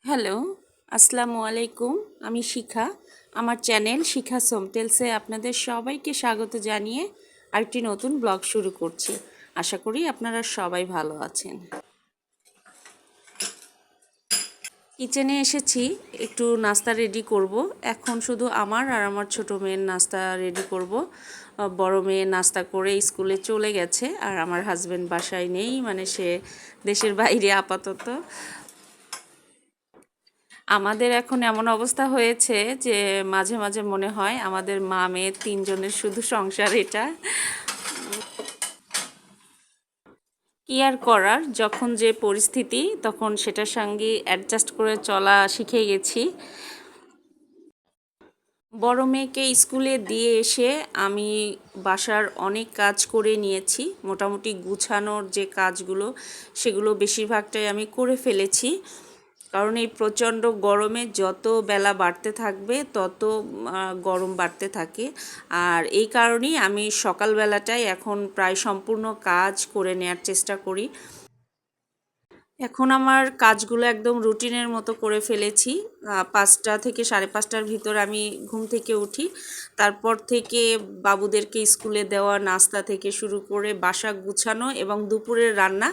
Hello, আসসালামু আলাইকুম। আমি শিখা। আমার চ্যানেল শিখা সোমটেলসে আপনাদের সবাইকে স্বাগত জানিয়ে আরেকটি নতুন ব্লগ শুরু করছি। আশা করি আপনারা সবাই ভালো আছেন। কিচেনে এসেছি, একটু নাস্তা রেডি করব। এখন শুধু আমার আর আমার ছোট মেয়ের নাস্তা রেডি করব। বড় মেয়ে নাস্তা করে স্কুলে চলে গেছে আর আমার হাজবেন্ড বাসায় নেই, মানে সে দেশের বাইরে আপাতত। আমাদের এখন এমন অবস্থা হয়েছে যে মাঝে মাঝে মনে হয় আমাদের মা মেয়ে তিনজনের শুধু সংসার এটা। কি আর করার, যখন যে পরিস্থিতি তখন সেটার সঙ্গে অ্যাডজাস্ট করে চলা শিখে গেছি। বড় মেয়েকে স্কুলে দিয়ে এসে আমি বাসার অনেক কাজ করে নিয়েছি। মোটামুটি গুছানোর যে কাজগুলো সেগুলো বেশিরভাগটাই আমি করে ফেলেছি, কারণ এই প্রচণ্ড গরমে যত বেলা বাড়তে থাকবে তত গরম বাড়তে থাকে। আর এই কারণেই আমি সকালবেলাটাই এখন প্রায় সম্পূর্ণ কাজ করে নেওয়ার চেষ্টা করি। এখন আমার কাজগুলো একদম রুটিনের মতো করে ফেলেছি। ৫টা থেকে ৫:৩০টার ভিতর আমি ঘুম থেকে উঠি। তারপর থেকে বাবুদেরকে স্কুলে দেওয়া, নাস্তা থেকে শুরু করে বাসা গুছানো এবং দুপুরের রান্না,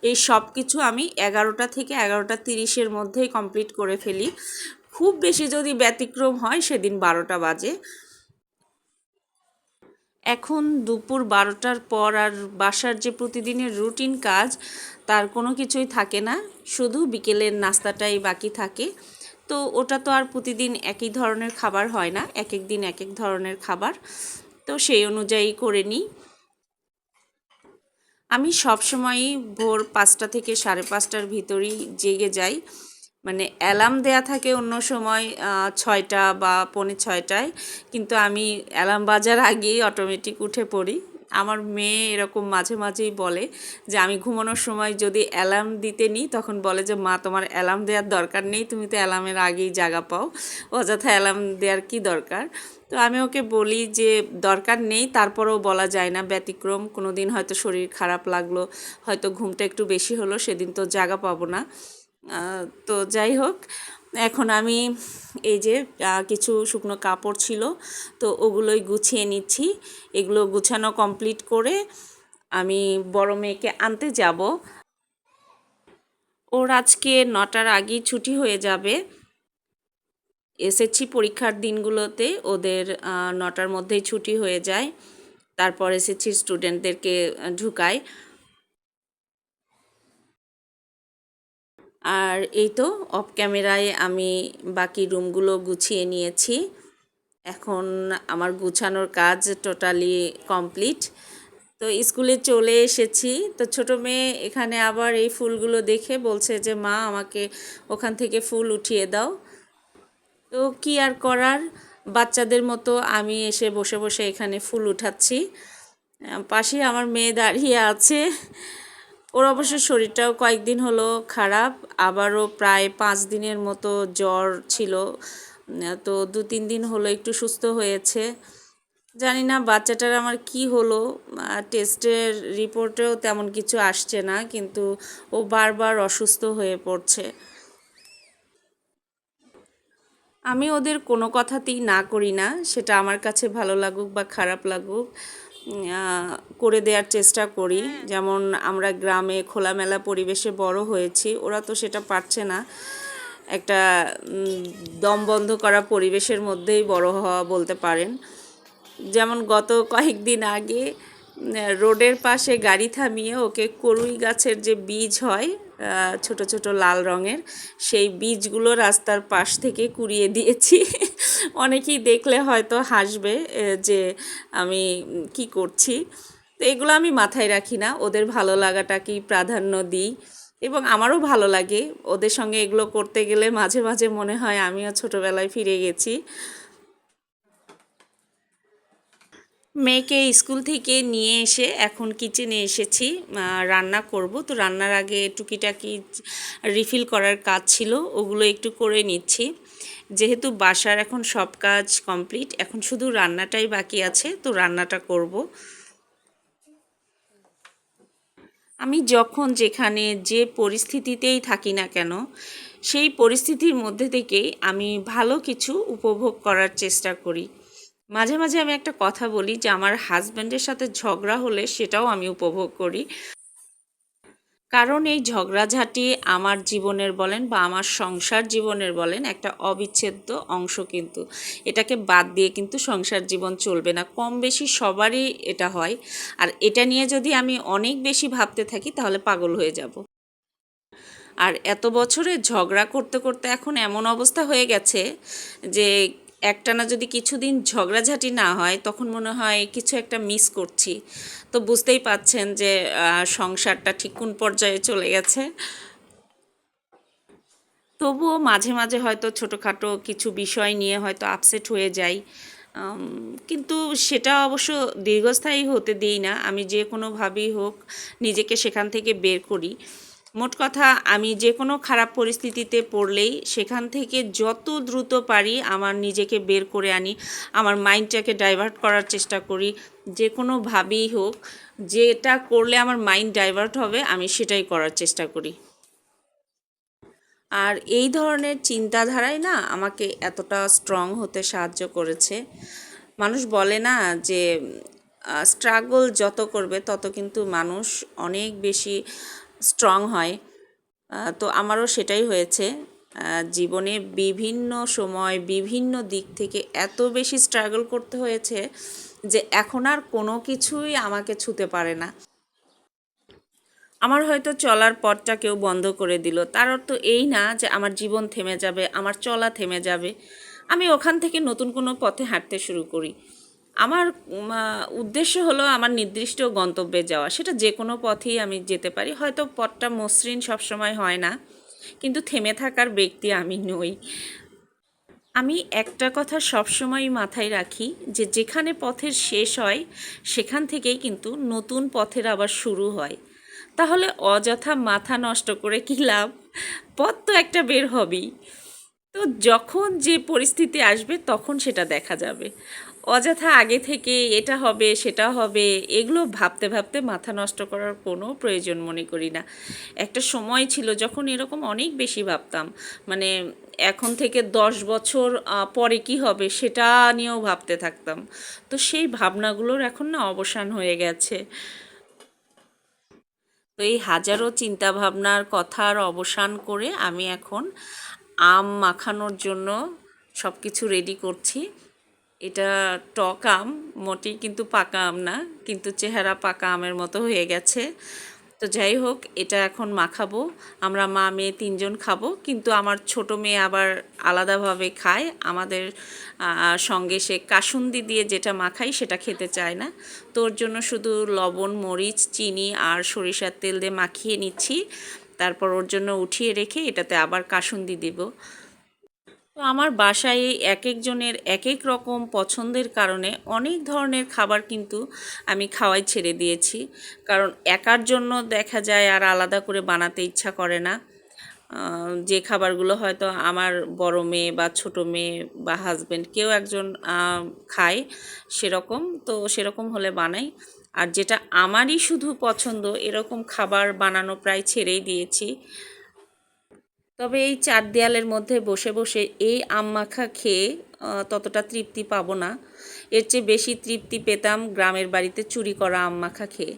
এই সব কিছু আমি ১১টা থেকে ১১:৩০-এর মধ্যেই কমপ্লিট করে ফেলি। খুব বেশি যদি ব্যতিক্রম হয় সেদিন ১২টা বাজে। এখন দুপুর ১২টার পর আর বাসার যে প্রতিদিনের রুটিন কাজ তার কোনো কিছুই থাকে না, শুধু বিকেলের নাস্তাটাই বাকি থাকে। তো ওটা তো আর প্রতিদিন একই ধরনের খাবার হয় না, এক এক দিন এক এক ধরনের খাবার, তো সেই অনুযায়ী করে নিই। আমি সবসময়ই ভোর ৫টা থেকে ৫:৩০টার ভিতরেই জেগে যাই। মানে অ্যালার্ম দেয়া থাকে অন্য সময় ৬টা বা পৌনে ৬টায়, কিন্তু আমি অ্যালার্ম বাজার আগেই অটোমেটিক উঠে পড়ি। আমার মেয়ে এরকম মাঝে মাঝেই বলে যে আমি ঘুমানোর সময় যদি অ্যালার্ম দিতে নিই তখন বলে যে মা, তোমার অ্যালার্ম দেওয়ার দরকার নেই, তুমি তো অ্যালার্মের আগেই জাগা পাও, অযথা অ্যালার্ম দেওয়ার কী দরকার। তো আমি ওকে বলি যে দরকার নেই, তারপরেও বলা যায় না, ব্যতিক্রম কোনো দিন হয়তো শরীর খারাপ লাগলো, হয়তো ঘুমটা একটু বেশি হলো, সেদিন তো জাগা পাবো না। তো যাই হোক, এখন আমি এই যে কিছু শুকনো কাপড় ছিল তো ওগুলোই গুছিয়ে নিচ্ছি। এগুলো গুছানো কমপ্লিট করে আমি বড় মেয়েকে আনতে যাব। ওর আজকে ৯টার আগেই ছুটি হয়ে যাবে। এসএসসি পরীক্ষার দিনগুলোতে ওদের ৯টার মধ্যেই ছুটি হয়ে যায়, তারপর এসএসসির স্টুডেন্টদেরকে ঢুকায়। আর এই তো অফ ক্যামেরায় আমি বাকি রুমগুলো গুছিয়ে নিয়েছি। এখন আমার গুছানোর কাজ টোটালি কমপ্লিট। তো স্কুলে চলে এসেছি, তো ছোটো মেয়ে এখানে আবার এই ফুলগুলো দেখে বলছে যে মা, আমাকে ওখান থেকে ফুল উঠিয়ে দাও। তো কি আর করার, বাচ্চাদের মতো আমি এসে বসে বসে এখানে ফুল উঠাচ্ছি। পাশেই আমার মেয়ে দাঁড়িয়ে আছে। ওর অবশ্য শরীরটাও কয়েকদিন হলো খারাপ, আবারও প্রায় 5 দিনের মতো জ্বর ছিল। তো 2-3 দিন হলো একটু সুস্থ হয়েছে। জানি না বাচ্চাটার আমার কি হলো, টেস্টের রিপোর্টেও তেমন কিছু আসছে না, কিন্তু ও বারবার অসুস্থ হয়ে পড়ছে। আমি ওদের কোনো কথাতেই না করি না, সেটা আমার কাছে ভালো লাগুক বা খারাপ লাগুক, করে দেওয়ার চেষ্টা করি। যেমন আমরা গ্রামে খোলামেলা পরিবেশে বড় হয়েছি, ওরা তো সেটা পারছে না। একটা দম বন্ধ করা পরিবেশের মধ্যেই বড় হওয়া বলতে পারেন। যেমন গত কয়েকদিন আগে রোডের পাশে গাড়ি থামিয়ে ওকে কড়ুই গাছের যে বীজ হয় ছোট ছোট লাল রঙের, সেই বীজগুলো রাস্তার পাশ থেকে কুড়িয়ে দিয়েছি। অনেকেই দেখলে হয়তো হাসবে যে আমি কি করছি। তো এগুলো আমি মাথায় রাখি না, ওদের ভালো লাগাটাকেই প্রাধান্য দিই এবং আমারও ভালো লাগে ওদের সঙ্গে এগুলো করতে গেলে। মাঝে মাঝে মনে হয় আমিও ছোটোবেলায় ফিরে গেছি। মেয়েকে স্কুল থেকে নিয়ে এসে এখন কিচেনে এসেছি, রান্না করব। তো রান্নার আগে টুকিটাকি রিফিল করার কাজ ছিল, ওগুলো একটু করে নিচ্ছি। যেহেতু বাসার এখন সব কাজ কমপ্লিট, এখন শুধু রান্নাটাই বাকি আছে, তো রান্নাটা করব। আমি যখন যেখানে যে পরিস্থিতিতেই থাকি না কেন, সেই পরিস্থিতির মধ্যে থেকেই আমি ভালো কিছু উপভোগ করার চেষ্টা করি। মাঝে মাঝে আমি একটা কথা বলি যে আমার হাজব্যান্ডের সাথে ঝগড়া হলে সেটাও আমি উপভোগ করি। কারণ এই ঝগড়াঝাটি আমার জীবনের বলেন বা আমার সংসার জীবনের বলেন একটা অবিচ্ছেদ্য অংশ, কিন্তু এটাকে বাদ দিয়ে কিন্তু সংসার জীবন চলবে না। কম বেশি সবারই এটা হয়, আর এটা নিয়ে যদি আমি অনেক বেশি ভাবতে থাকি তাহলে পাগল হয়ে যাব। আর এত বছরে ঝগড়া করতে করতে এখন এমন অবস্থা হয়ে গেছে যে একটানা যদি কিছুদিন ঝগড়াঝাটি না হয় তখন মনে হয় কিছু একটা মিস করছি। তো বুঝতেই পাচ্ছেন যে সংসারটা ঠিক কোন পর্যায়ে চলে গেছে। তবুও মাঝে মাঝে হয়তো ছোটোখাটো কিছু বিষয় নিয়ে হয়তো আপসেট হয়ে যাই, কিন্তু সেটা অবশ্য দীর্ঘস্থায়ী হতে দিই না। আমি যে কোনোভাবেই হোক নিজেকে সেখান থেকে বের করি। মোট কথা, আমি যে কোনো খারাপ পরিস্থিতিতে পড়লেই সেখান থেকে যত দ্রুত পারি আমার নিজেকে বের করে আনি, আমার মাইন্ডটাকে ডাইভার্ট করার চেষ্টা করি। যে কোনোভাবেই হোক, যেটা করলে আমার মাইন্ড ডাইভার্ট হবে আমি সেটাই করার চেষ্টা করি। আর এই ধরনের চিন্তাধারাই না আমাকে এতটা স্ট্রং হতে সাহায্য করেছে। মানুষ বলে না যে স্ট্রাগল যত করবে তত কিন্তু মানুষ অনেক বেশি স্ট্রং হয়। তো আমারও সেটাই হয়েছে। জীবনে বিভিন্ন সময় বিভিন্ন দিক থেকে এত বেশি স্ট্রাগল করতে হয়েছে যে এখন আর কোনো কিছুই আমাকে ছুতে পারে না। আমার হয়তো চলার পথটা কেউ বন্ধ করে দিল, তার অর্থ এই না যে আমার জীবন থেমে যাবে, আমার চলা থেমে যাবে। আমি ওখান থেকে নতুন কোনো পথে হাঁটতে শুরু করি। আমার উদ্দেশ্য হলো আমার নির্দিষ্ট গন্তব্যে যাওয়া, সেটা যে কোনো পথেই আমি যেতে পারি। হয়তো পথটা মসৃণ সবসময় হয় না, কিন্তু থেমে থাকার ব্যক্তি আমি নই। আমি একটা কথা সবসময়ই মাথায় রাখি যে যেখানে পথের শেষ হয় সেখান থেকেই কিন্তু নতুন পথের আবার শুরু হয়। তাহলে অযথা মাথা নষ্ট করে কী লাভ? পথ তো একটা বের হবেই। তো যখন যে পরিস্থিতি আসবে তখন সেটা দেখা যাবে। অযথা আগে থেকে এটা হবে সেটা হবে এগুলো ভাবতে ভাবতে মাথা নষ্ট করার কোনো প্রয়োজন মনে করি না। একটা সময় ছিল যখন এরকম অনেক বেশি ভাবতাম, মানে এখন থেকে 10 বছর পরে কি হবে সেটা নিয়েও ভাবতে থাকতাম। তো সেই ভাবনাগুলোর এখন না অবসান হয়ে গেছে। তো এই হাজারো চিন্তাভাবনার কথার অবসান করে আমি এখন আম মাখানোর জন্য সব কিছু রেডি করছি। এটা টক আম, মোটেই কিন্তু পাকা আম না, কিন্তু চেহারা পাকা আমের মতো হয়ে গেছে। তো যাই হোক, এটা এখন মাখাবো। আমরা মা মেয়ে তিনজন খাবো, কিন্তু আমার ছোট মেয়ে আবার আলাদাভাবে খায়। আমাদের সঙ্গে সে কাসুন্দি দিয়ে যেটা মাখাই সেটা খেতে চায় না। তো ওর জন্য শুধু লবণ, মরিচ, চিনি আর সরিষার তেল দিয়ে মাখিয়ে নিচ্ছি। তারপর ওর জন্য উঠিয়ে রেখে এটাতে আবার কাসুন্দি দিব। তো আমার বাসায় এক একজনের এক এক রকম পছন্দের কারণে অনেক ধরনের খাবার কিন্তু আমি খাওয়াই ছেড়ে দিয়েছি। কারণ একার জন্য দেখা যায় আর আলাদা করে বানাতে ইচ্ছা করে না। যে খাবারগুলো হয়তো আমার বড় মেয়ে বা ছোট মেয়ে বা হাজব্যান্ড কেউ একজন খায়, সেরকম তো সেরকম হলে বানাই। আর যেটা আমারই শুধু পছন্দ এরকম খাবার বানানো প্রায় ছেড়েই দিয়েছি। তবে এই চার দেয়ালের মধ্যে বসে বসে এই আম মাখা খেয়ে ততটা তৃপ্তি পাবো না। এর চেয়ে বেশি তৃপ্তি পেতাম গ্রামের বাড়িতে চুরি করা আম মাখা খেয়ে।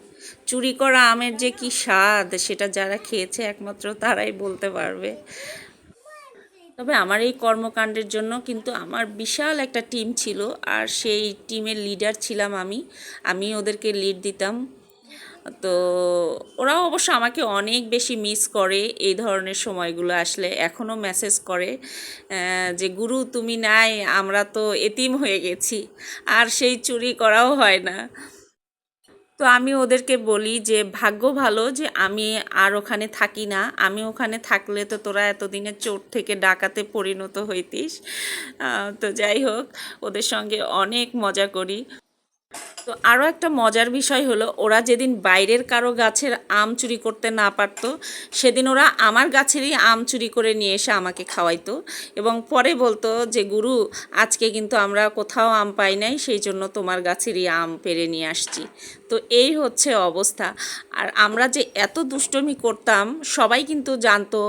চুরি করা আমের যে কি স্বাদ সেটা যারা খেয়েছে একমাত্র তারাই বলতে পারবে। তবে আমার এই কর্মকাণ্ডের জন্য কিন্তু আমার বিশাল একটা টিম ছিল, আর সেই টিমের লিডার ছিলাম আমি। আমি ওদেরকে লিড দিতাম। তো ওরাও অবশ্য আমাকে অনেক বেশি মিস করে এই ধরনের সময়গুলো আসলে, এখনও মেসেজ করে যে গুরু তুমি নাই, আমরা তো এতিম হয়ে গেছি, আর সেই চুরি করাও হয় না। তো আমি ওদেরকে বলি যে ভাগ্য ভালো যে আমি আর ওখানে থাকি না, আমি ওখানে থাকলে তো তোরা এতদিনে চোর থেকে ডাকাতে পরিণত হইতিস। তো যাই হোক, ওদের সঙ্গে অনেক মজা করি। তো আরও একটা মজার বিষয় হলো, ওরা যেদিন বাইরের কারো গাছের আম চুরি করতে না পারতো, সেদিন ওরা আমার গাছেরই আম চুরি করে নিয়ে এসে আমাকে খাওয়াইতো এবং পরে বলতো যে গুরু, আজকে কিন্তু আমরা কোথাও আম পাই নাই, সেই জন্য তোমার গাছেরই আম পেড়ে নিয়ে আসছি। তো এই হচ্ছে অবস্থা। আর আমরা যে এত দুষ্টমি করতাম, সবাই কিন্তু জানতো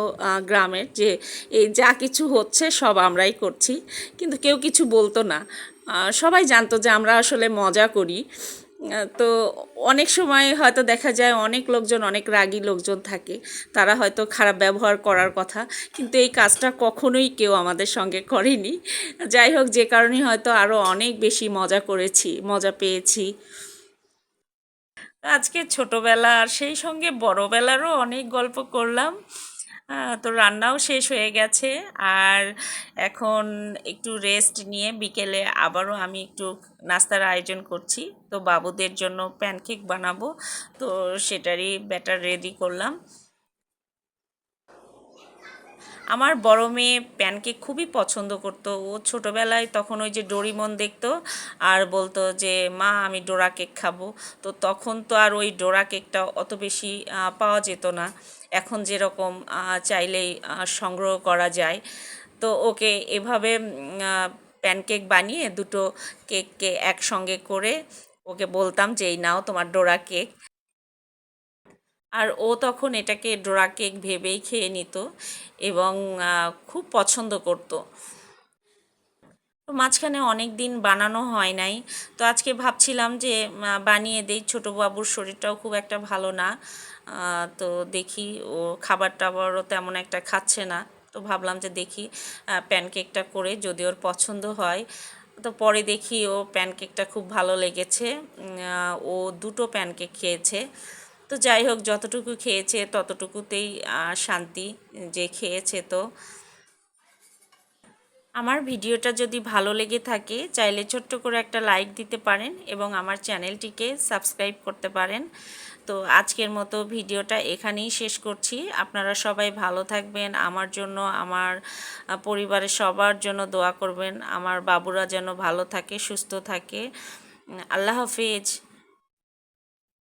গ্রামের, যে এই যা কিছু হচ্ছে সব আমরাই করছি, কিন্তু কেউ কিছু বলতো না। সবাই জানতো যে আমরা আসলে মজা করি। তো অনেক সময় হয়তো দেখা যায় অনেক লোকজন, অনেক রাগী লোকজন থাকে, তারা হয়তো খারাপ ব্যবহার করার কথা, কিন্তু এই কাজটা কখনোই কেউ আমাদের সঙ্গে করেনি। যাই হোক, যে কারণে হয়তো আরও অনেক বেশি মজা করেছি, মজা পেয়েছি। আজকে ছোটবেলা আর সেই সঙ্গে বড়বেলারও অনেক গল্প করলাম। তো রান্নাও শেষ হয়ে গেছে। আর এখন একটু রেস্ট নিয়ে বিকেলে আবারও আমি একটু নাস্তার আয়োজন করছি। তো বাবুদের জন্য প্যানকেক বানাবো, তো সেটারই ব্যাটার রেডি করলাম। আমার বড় মেয়ে প্যানকেক খুবই পছন্দ করতো। ও ছোটোবেলায় তখন ওই যে ডোরিমন দেখতো আর বলতো যে মা আমি ডোরা কেক খাবো। তো তখন তো আর ওই ডোরা কেকটা অত বেশি পাওয়া যেত না, এখন যেরকম চাইলেই সংগ্রহ করা যায়। তো ওকে এভাবে প্যানকেক বানিয়ে দুটো কেককে একসঙ্গে করে ওকে বলতাম যে এই নাও তোমার ডোরা কেক। আর ও তখন এটাকে ডোরা কেক ভেবেই খেয়ে নিত এবং খুব পছন্দ করত। তো মাঝখানে অনেক দিন বানানো হয় নাই, তো আজকে ভাবছিলাম যে বানিয়ে দেই। ছোটো বাবুর শরীরটাও খুব একটা ভালো না, তো দেখি ও খাবার টাবারও তেমন একটা খাচ্ছে না। তো ভাবলাম যে দেখি প্যানকেকটা করে যদি ওর পছন্দ হয়। তো পরে দেখি ও প্যানকেকটা খুব ভালো লেগেছে। ও দুটো প্যানকেক খেয়েছে। তো যাই হোক, যতটুকু খেয়েছে ততটুকুতেই শান্তি, যে খেয়েছে। তো আমার ভিডিওটা যদি ভালো লেগে থাকে, চাইলে ছোট্ট করে একটা লাইক দিতে পারেন এবং আমার চ্যানেলটিকে সাবস্ক্রাইব করতে পারেন। তো আজকের মতো ভিডিওটা এখানেই শেষ করছি। আপনারা সবাই ভালো থাকবেন, আমার জন্য, আমার পরিবারের সবার জন্য দোয়া করবেন, আমার বাবুরা যেন ভালো থাকে, সুস্থ থাকে। আল্লাহ হাফেজ।